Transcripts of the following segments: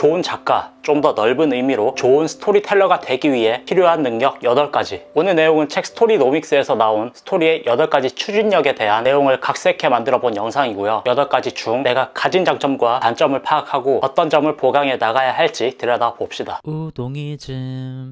좋은 작가, 좀 더 넓은 의미로 좋은 스토리텔러가 되기 위해 필요한 능력 8가지. 오늘 내용은 책 스토리노믹스에서 나온 스토리의 8가지 추진력에 대한 내용을 각색해 만들어 본 영상이고요. 8가지 중 내가 가진 장점과 단점을 파악하고 어떤 점을 보강해 나가야 할지 들여다봅시다. 우동이즘.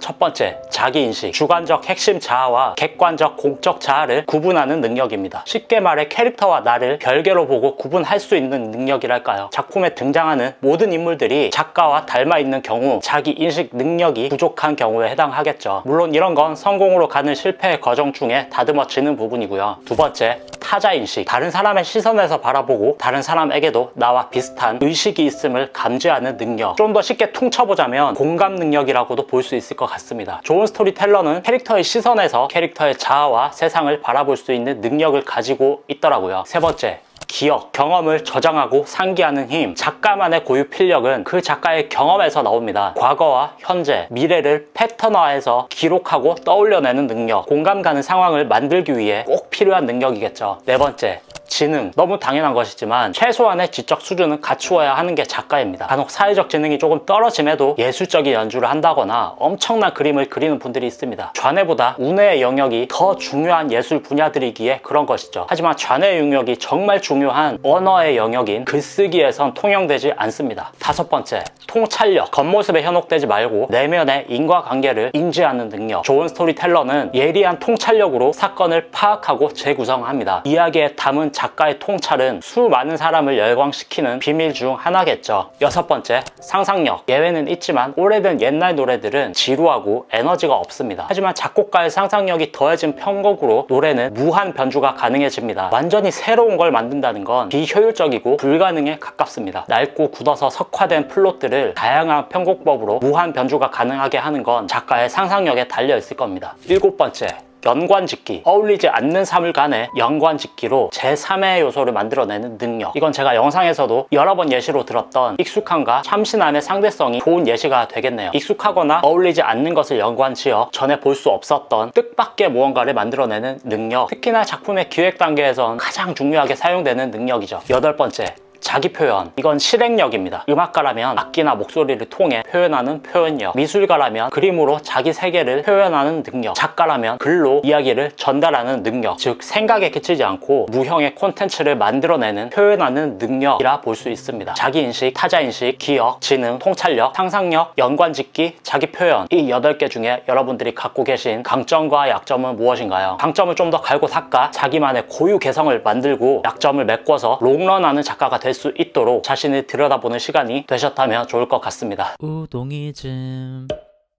첫 번째, 자기인식. 주관적 핵심 자아와 객관적 공적 자아를 구분하는 능력입니다. 쉽게 말해 캐릭터와 나를 별개로 보고 구분할 수 있는 능력이랄까요. 작품에 등장하는 모든 인물들이 작가와 닮아 있는 경우 자기인식 능력이 부족한 경우에 해당하겠죠. 물론 이런 건 성공으로 가는 실패의 과정 중에 다듬어지는 부분이고요. 두 번째, 타자인식. 다른 사람의 시선에서 바라보고 다른 사람에게도 나와 비슷한 의식이 있음을 감지하는 능력. 좀 더 쉽게 퉁쳐보자면 공감 능력이라고도 볼 수 있을 것 같습니다. 좋은 스토리텔러는 캐릭터의 시선에서 캐릭터의 자아와 세상을 바라볼 수 있는 능력을 가지고 있더라고요. 세 번째, 기억, 경험을 저장하고 상기하는 힘. 작가만의 고유 필력은 그 작가의 경험에서 나옵니다. 과거와 현재, 미래를 패턴화해서 기록하고 떠올려내는 능력. 공감 가는 상황을 만들기 위해 꼭 필요한 능력이겠죠. 네 번째, 지능. 너무 당연한 것이지만 최소한의 지적 수준은 갖추어야 하는 게 작가입니다. 간혹 사회적 지능이 조금 떨어짐에도 예술적인 연주를 한다거나 엄청난 그림을 그리는 분들이 있습니다. 좌뇌보다 우뇌의 영역이 더 중요한 예술 분야들이기에 그런 것이죠. 하지만 좌뇌 영역이 정말 중요한 언어의 영역인 글쓰기에선 통용되지 않습니다. 다섯 번째, 통찰력. 겉모습에 현혹되지 말고 내면의 인과관계를 인지하는 능력. 좋은 스토리텔러는 예리한 통찰력으로 사건을 파악하고 재구성합니다. 이야기에 담은 작가의 통찰은 수많은 사람을 열광시키는 비밀 중 하나겠죠. 여섯 번째, 상상력. 예외는 있지만 오래된 옛날 노래들은 지루하고 에너지가 없습니다. 하지만 작곡가의 상상력이 더해진 편곡으로 노래는 무한 변주가 가능해집니다. 완전히 새로운 걸 만든다는 건 비효율적이고 불가능에 가깝습니다. 낡고 굳어서 석화된 플롯들을 다양한 편곡법으로 무한 변주가 가능하게 하는 건 작가의 상상력에 달려 있을 겁니다. 일곱 번째, 연관짓기. 어울리지 않는 사물 간의 연관짓기로 제3의 요소를 만들어내는 능력. 이건 제가 영상에서도 여러 번 예시로 들었던 익숙함과 참신함의 상대성이 좋은 예시가 되겠네요. 익숙하거나 어울리지 않는 것을 연관지어 전에 볼 수 없었던 뜻밖의 무언가를 만들어내는 능력. 특히나 작품의 기획 단계에선 가장 중요하게 사용되는 능력이죠. 여덟 번째, 자기 표현. 이건 실행력입니다. 음악가라면 악기나 목소리를 통해 표현하는 표현력, 미술가라면 그림으로 자기 세계를 표현하는 능력, 작가라면 글로 이야기를 전달하는 능력, 즉 생각에 그치지 않고 무형의 콘텐츠를 만들어내는 표현하는 능력이라 볼 수 있습니다. 자기인식, 타자인식, 기억, 지능, 통찰력, 상상력, 연관짓기, 자기 표현. 이 8개 중에 여러분들이 갖고 계신 강점과 약점은 무엇인가요? 강점을 좀 더 갈고 닦아 자기만의 고유 개성을 만들고 약점을 메꿔서 롱런하는 작가가 될 수 있도록 자신을 들여다보는 시간이 되셨다면 좋을 것 같습니다. 우동이즘.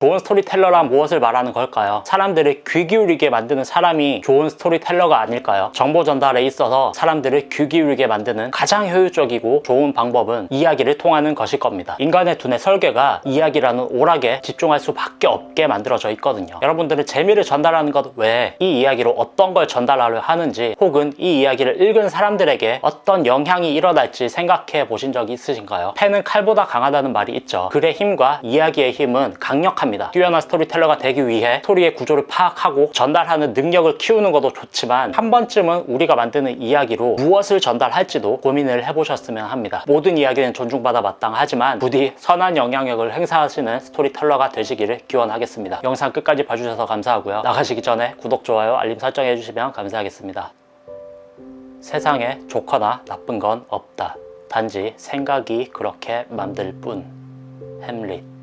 좋은 스토리텔러란 무엇을 말하는 걸까요? 사람들을 귀 기울이게 만드는 사람이 좋은 스토리텔러가 아닐까요? 정보 전달에 있어서 사람들을 귀 기울이게 만드는 가장 효율적이고 좋은 방법은 이야기를 통하는 것일 겁니다. 인간의 두뇌 설계가 이야기라는 오락에 집중할 수밖에 없게 만들어져 있거든요. 여러분들은 재미를 전달하는 것 외에 이 이야기로 어떤 걸 전달하려 하는지, 혹은 이 이야기를 읽은 사람들에게 어떤 영향이 일어날지 생각해 보신 적이 있으신가요? 패는 칼보다 강하다는 말이 있죠. 글의 힘과 이야기의 힘은 강력합니다. 뛰어난 스토리텔러가 되기 위해 스토리의 구조를 파악하고 전달하는 능력을 키우는 것도 좋지만 한 번쯤은 우리가 만드는 이야기로 무엇을 전달할지도 고민을 해보셨으면 합니다. 모든 이야기는 존중받아 마땅하지만 부디 선한 영향력을 행사하시는 스토리텔러가 되시기를 기원하겠습니다. 영상 끝까지 봐주셔서 감사하고요. 나가시기 전에 구독, 좋아요, 알림 설정 해주시면 감사하겠습니다. 세상에 좋거나 나쁜 건 없다. 단지 생각이 그렇게 만들 뿐. 햄릿.